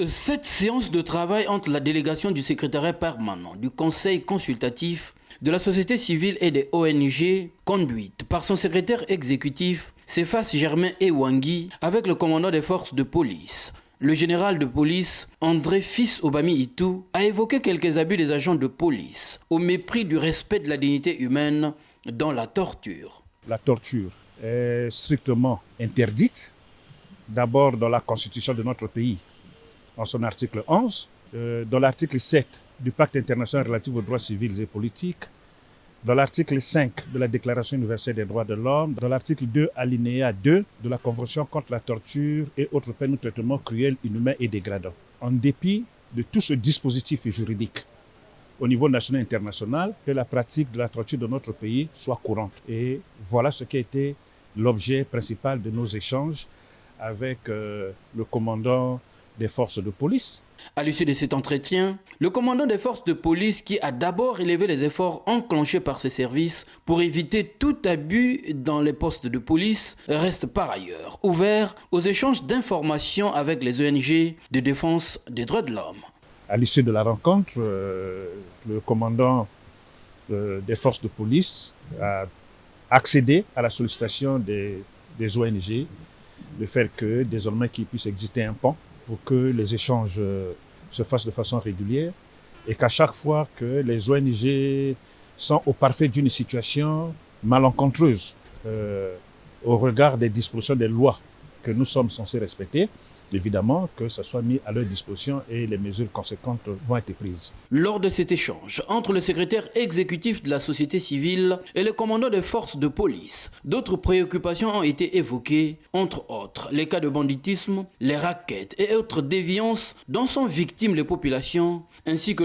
Cette séance de travail entre la délégation du secrétariat permanent, du conseil consultatif, de la société civile et des ONG, conduite par son secrétaire exécutif, Cephas Germain Ewangui, avec le commandant des forces de police, le général de police André Fils Obami Itou, a évoqué quelques abus des agents de police, au mépris du respect de la dignité humaine dans la torture. La torture est strictement interdite, d'abord dans la constitution de notre pays, en son article 11, dans l'article 7 du pacte international relatif aux droits civils et politiques, dans l'article 5 de la Déclaration universelle des droits de l'homme, dans l'article 2, alinéa 2 de la Convention contre la torture et autres peines ou traitements cruels, inhumains et dégradants. En dépit de tout ce dispositif juridique, au niveau national et international, que la pratique de la torture de notre pays soit courante. Et voilà ce qui a été l'objet principal de nos échanges avec le commandant des forces de police. À l'issue de cet entretien, le commandant des forces de police, qui a d'abord élevé les efforts enclenchés par ses services pour éviter tout abus dans les postes de police, reste par ailleurs ouvert aux échanges d'informations avec les ONG de défense des droits de l'homme. À l'issue de la rencontre, le commandant des forces de police a accédé à la sollicitation des ONG de faire que désormais qu'il puisse exister un pont pour que les échanges se fassent de façon régulière et qu'à chaque fois que les ONG sont au parfait d'une situation malencontreuse au regard des dispositions des lois que nous sommes censés respecter, évidemment que ça soit mis à leur disposition et les mesures conséquentes vont être prises. Lors de cet échange entre le secrétaire exécutif de la société civile et le commandant des forces de police, d'autres préoccupations ont été évoquées, entre autres les cas de banditisme, les rackets et autres déviances dont sont victimes les populations, ainsi que